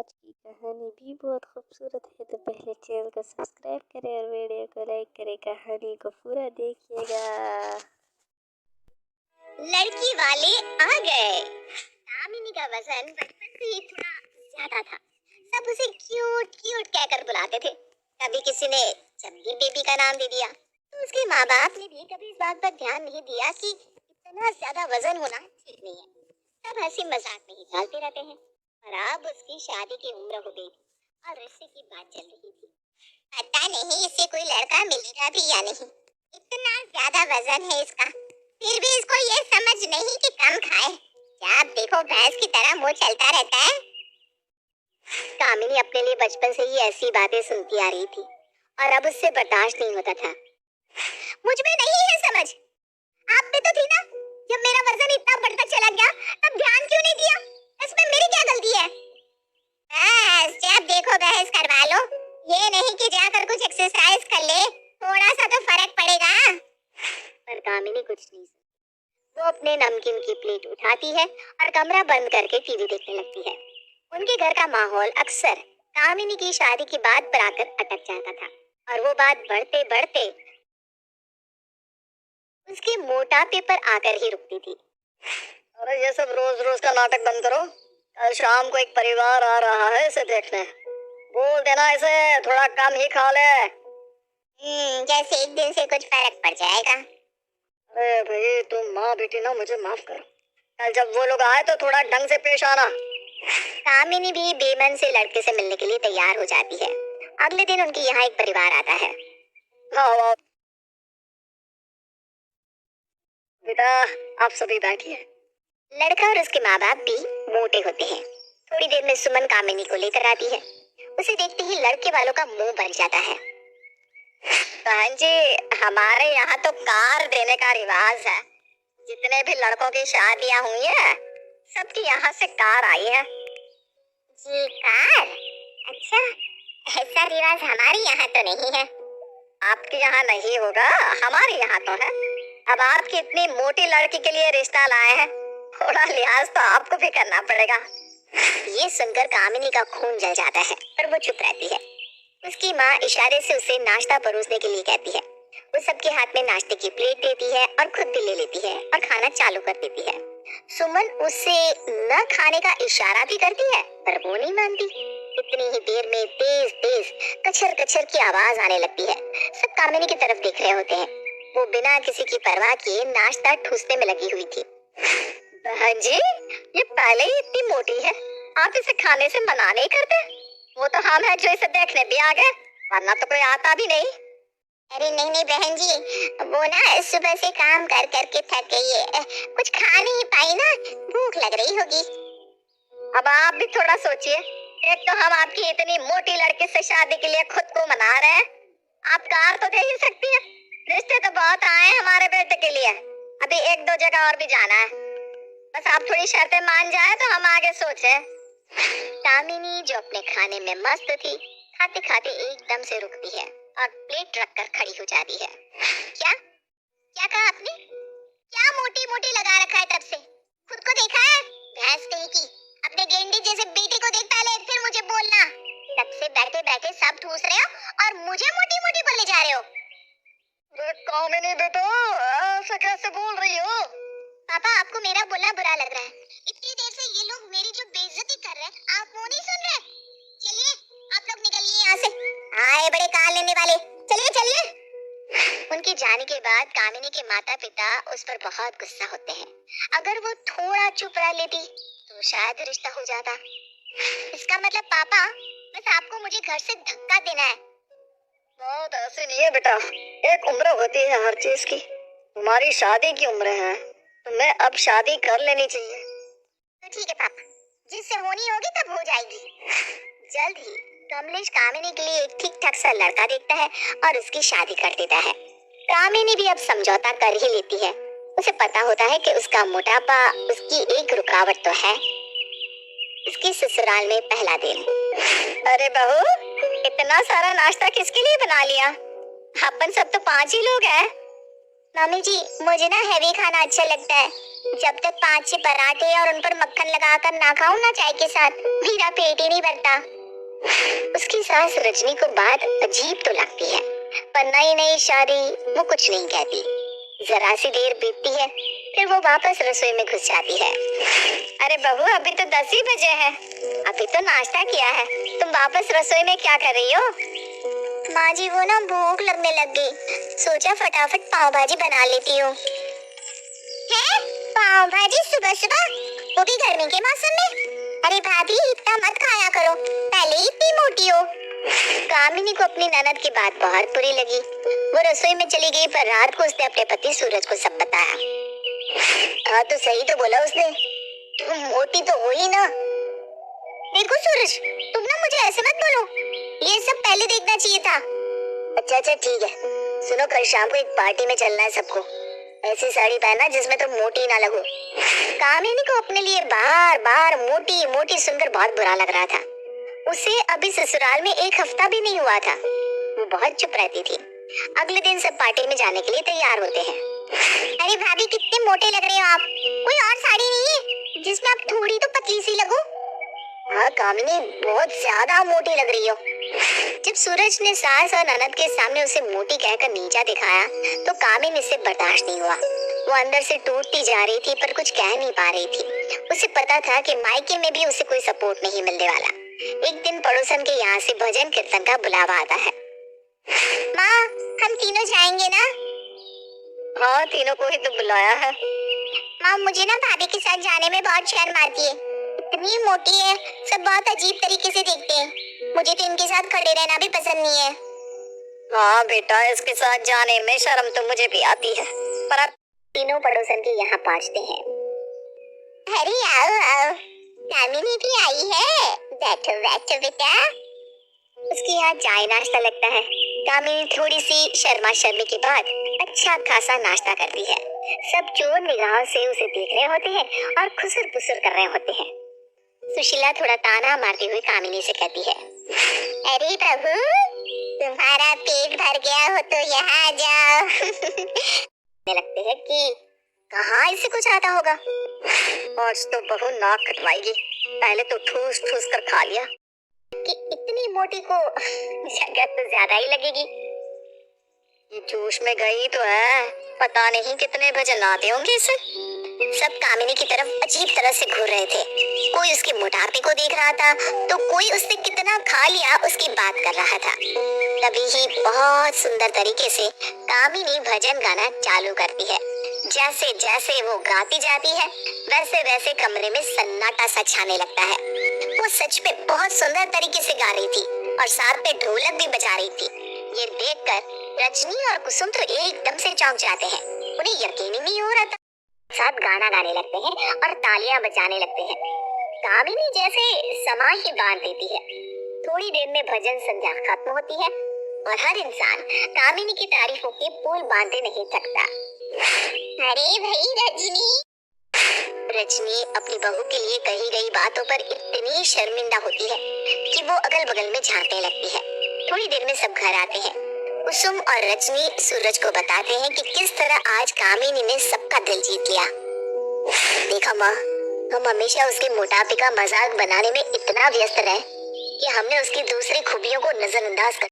आज की कहानी भी बहुत खूबसूरत है, तो पहले चैनल को सब्सक्राइब करें और वीडियो को लाइक करें। कहानी को पूरा देखिएगा। लड़की वाले आ गए। कामिनी का वजन बचपन से ही थोड़ा ज्यादा था। सब उसे क्यूट क्यूट कहकर बुलाते थे। कभी किसी ने चमली बेबी का नाम दे दिया, तो उसके माँ बाप ने भी कभी इस बात पर ध्यान नहीं दिया कि इतना ज्यादा वजन होना ठीक नहीं है। सब हंसी मजाक में ही डालते रहते हैं। और अब उसकी शादी की उम्र हो गई और रिश्ते की बात चल रही थी। पता नहीं इससे कोई लड़का मिलेगा भी या नहीं। इतना ज्यादा वजन है इसका, फिर भी इसको ये समझ नहीं कि कम खाए। क्या आप देखो भैंस की तरह मुंह चलता रहता है। कामिनी अपने लिए बचपन से ही ऐसी बातें सुनती आ रही थी और अब उससे बर्दाश्त नहीं होता था। मुझ में नहीं है समझ, आप पे तो थी ना। जब मेरा वजन इतना बढ़ता चला गया तब ध्यान क्यों नहीं दिया? इसमें मेरी क्या गलती है? बस जब देखो बहस करवा लो। ये नहीं कि जाकर कुछ एक्सरसाइज कर ले, थोड़ा सा तो फर्क पड़ेगा। पर कामिनी कुछ नहीं सुनती। वो अपने नमकीन की प्लेट उठाती है और कमरा बंद करके टीवी देखने लगती है। उनके घर का माहौल अक्सर कामिनी की शादी की बात पर आकर अटक जाता था और वो बात बढ़ते बढ़ते उसके मोटापे पर आकर ही रुकती थी। अरे ये सब रोज रोज का नाटक बंद करो। कल शाम को एक परिवार आ रहा है इसे देखने। बोल देना इसे थोड़ा कम ही खा ले। जैसे एक दिन से कुछ फर्क पड़ जाएगा। अरे भाई तुम माँ बेटी ना, मुझे माफ करो। कल जब वो लोग आए तो थोड़ा ढंग से पेश आना। कामिनी भी बेमन से लड़के से मिलने के लिए तैयार हो जाती है। अगले दिन उनके यहाँ एक परिवार आता है। आओ बेटा, आप सभी बैठिए। लड़का और उसके माँ बाप भी मोटे होते हैं। थोड़ी देर में सुमन कामिनी को लेकर आती है। उसे देखते ही लड़के वालों का मुंह बन जाता है। बहन जी, हमारे यहाँ तो कार देने का रिवाज है। जितने भी लड़कों की शादियाँ हुई है सबकी यहाँ से कार आई है। जी कार? अच्छा, ऐसा रिवाज हमारे यहाँ तो नहीं है। आपके यहाँ नहीं होगा, हमारे यहाँ तो है। अब आपकी इतनी मोटी लड़की के लिए रिश्ता लाए हैं, थोड़ा लिहाज तो आपको भी करना पड़ेगा। ये सुनकर कामिनी का खून जल जाता है पर वो चुप रहती है। उसकी माँ इशारे से उसे नाश्ता परोसने के लिए कहती है। वो सबके हाथ में नाश्ते की प्लेट देती है और खुद भी ले लेती है और खाना चालू कर देती है। सुमन उससे न खाने का इशारा भी करती है पर वो नहीं मानती। इतनी ही देर में तेज तेज कचर कचर की आवाज आने लगती है। सब कामिनी की तरफ देख रहे होते हैं। वो बिना किसी की परवाह किए नाश्ता ठूसने में लगी हुई थी। बहन जी, ये पहले ही इतनी मोटी है, आप इसे खाने से मना नहीं करते? वो तो हम हैं जो इसे देखने भी आ गए, वरना तो कोई आता भी नहीं। अरे नहीं नहीं बहन जी, वो ना सुबह से काम कर करके थक गई है, कुछ खा नहीं पाई ना, भूख लग रही होगी। अब आप भी थोड़ा सोचिए। एक तो हम आपकी इतनी मोटी लड़की से शादी के लिए खुद को मना रहे हैं, आप कार तो दे ही सकती हैं। रिश्ते तो बहुत आए हैं हमारे बेटे के लिए, अभी एक दो जगह और भी जाना है। बस आप थोड़ी शर्तें मान जाए तो हम आगे सोचें। कामिनी जो अपने खाने में मस्त थी, खाते खाते एकदम से रुकती है और प्लेट रखकर खड़ी हो जाती है। क्या क्या कहा आपने? क्या मोटी मोटी लगा रखा है तब से? खुद को देखा है? भैंस कहीं की, अपने गेंडे जैसे बेटे को देख पहले, फिर मुझे बोलना। तब से बैठे बैठे सब ठूस रहे हो और मुझे मोटी मोटी बोलने जा रहे हो। कामिनी बेटा, ऐसे कैसे बोल रही हो? पापा आपको मेरा बोलना बुरा लग रहा है। इतनी देर से ये लोग मेरी जो बेइज्जती कर रहे हैं, आप वो नहीं सुन रहे? चलिए आप लोग निकलिए यहाँ से। आए बड़े कान लेने वाले, चलिए चलिए। उनके जाने के बाद कामिनी के माता पिता उस पर बहुत गुस्सा होते हैं। अगर वो थोड़ा चुप रह लेती तो शायद रिश्ता हो जाता। इसका मतलब पापा बस आपको मुझे घर से धक्का देना है। बहुत ऐसे नहीं है बेटा, एक उम्र होती है हर चीज की। तुम्हारी शादी की उम्र है, तुम्हें अब शादी कर लेनी चाहिए। तो ठीक है पापा, जिससे होनी होगी तब हो जाएगी। जल्द ही कमलेश कामिनी के लिए एक ठीक ठाक सा लड़का देखता है और उसकी शादी कर देता है। कामिनी भी अब समझौता कर ही लेती है। उसे पता होता है कि उसका मोटापा उसकी एक रुकावट तो है। उसके ससुराल में पहला दिन। अरे बहू, इतना सारा नाश्ता किसके लिए बना लिया? अपन सब तो 5 ही लोग हैं। मम्मी जी, मुझे ना हैवी खाना अच्छा लगता है, जब तक 5-6 पराठे और उन पर मक्खन लगाकर ना खाऊं ना चाय के साथ, मेरा पेट ही नहीं भरता। उसकी सास रजनी को बात अजीब तो लगती है, पर नई इशारे वो कुछ नहीं कहती। जरा सी देर बीतती है, फिर वो वापस रसोई में घुस जाती है। अरे बहू, अभी तो 10 ही बजे हैं, अभी तो नाश्ता किया है, तुम वापस रसोई में क्या कर रही हो? माँ जी, वो ना भूख लगने लग गई, सोचा फटाफट पाव भाजी बना लेती हूँ। है? पाव भाजी सुबह सुबह, वो भी गर्मी के मौसम में? अरे भाभी, इतना मत खाया करो, पहले ही इतनी मोटी हो। कामिनी को अपनी ननद की बात बहुत बुरी लगी। वो रसोई में चली गई, पर रात को उसने अपने पति सूरज को सब बताया। हाँ तो सही तो बोला उसने, तुम मोटी तो हो ही ना। देखो सूरज, तुम ना मुझे ऐसे मत बोलो, ये सब पहले देखना चाहिए था। अच्छा ठीक है, सुनो, कल शाम को एक पार्टी में चलना है सबको। ऐसी साड़ी पहनना जिसमें तुम मोटी ना लगो। कामिनी को अपने लिए बार बार मोटी मोटी सुनकर बहुत बुरा लग रहा था। उसे अभी ससुराल में 1 हफ्ता भी नहीं हुआ था। वो बहुत चुप रहती थी। अगले दिन सब पार्टी में जाने के लिए तैयार होते हैं। अरे भाभी, कितने मोटे लग रहे हो आप, कोई और साड़ी नहीं है जिसमें आप थोड़ी तो पतली सी लगो? हाँ कामिनी, बहुत ज्यादा मोटी लग रही हो। जब सूरज ने सास और ननद के सामने उसे मोटी कहकर नीचा दिखाया, तो कामिनी से बर्दाश्त नहीं हुआ। वो अंदर से टूटती जा रही थी, पर कुछ कह नहीं पा रही थी। उसे पता था कि मायके में भी उसे कोई सपोर्ट नहीं मिलने वाला। एक दिन पड़ोसन के यहाँ से भजन कीर्तन का बुलावा आता है। माँ, हम तीनों जाएंगे ना? हाँ, तीनों को ही तो बुलाया है। माँ, मुझे ना भाभी के साथ जाने में बहुत शर्म आती है, इतनी मोटी है, सब बहुत अजीब तरीके से देखते हैं। मुझे तो इनके साथ खड़े रहना भी पसंद नहीं है। हाँ बेटा, इसके साथ जाने में शर्म तो मुझे भी आती है, पर अब तीनों पड़ोसन के यहाँ पहुँचते हैं। अरे आओ, कामिनी भी आई है, बैठो बेटा। उसके यहाँ चाय नाश्ता लगता है। कामिनी थोड़ी सी शर्मा शर्मी के बाद अच्छा खासा नाश्ता करती है। सब चोर निगाह से उसे देख रहे होते हैं और खुसर पुसर कर रहे होते हैं। सुशीला थोड़ा ताना मारती हुई कामिनी से कहती है, अरे बहू, तुम्हारा पेट भर गया हो तो यहाँ आ जाओ। लगते है कि कहाँ इसे कुछ आता होगा। आज तो बहू नाक कटवाएगी, पहले तो ठूस ठूस कर खा लिया कि इतनी मोटी को जगह तो ज्यादा ही लगेगी। ये जोश में गई तो है, पता नहीं कितने भजन आते होंगे इसे। सब कामिनी की तरफ अजीब तरह से घूर रहे थे। कोई उसके मोटापे को देख रहा था, तो कोई उसने कितना खा लिया उसकी बात कर रहा था। तभी ही बहुत सुंदर तरीके से कामिनी भजन गाना चालू करती है। जैसे जैसे वो गाती जाती है, वैसे वैसे कमरे में सन्नाटा सा छाने लगता है। वो सच में बहुत सुंदर तरीके से गा रही थी और साथ में ढोलक भी बजा रही थी। ये देखकर रजनी और कुसुम तो एकदम से चौंक जाते हैं। उन्हें यकीन ही नहीं हो रहा था। साथ गाना गाने लगते हैं और तालियां बजाने लगते हैं। कामिनी जैसे समा ही बांध देती है। थोड़ी देर में भजन संध्या खत्म होती है और हर इंसान कामिनी की तारीफों के पुल बांधे नहीं थकता। अरे भाई रजनी अपनी बहू के लिए कही गई बातों पर इतनी शर्मिंदा होती है कि वो अगल बगल में झांकने लगती है। थोड़ी देर में सब घर आते हैं। कुसुम और रजनी सूरज को बताते हैं कि किस तरह आज कामिनी ने सबका दिल जीत लिया। देखा माँ, हम हमेशा उसके मोटापे का मजाक बनाने में इतना व्यस्त रहे कि हमने उसकी दूसरी खूबियों को नजरअंदाज कर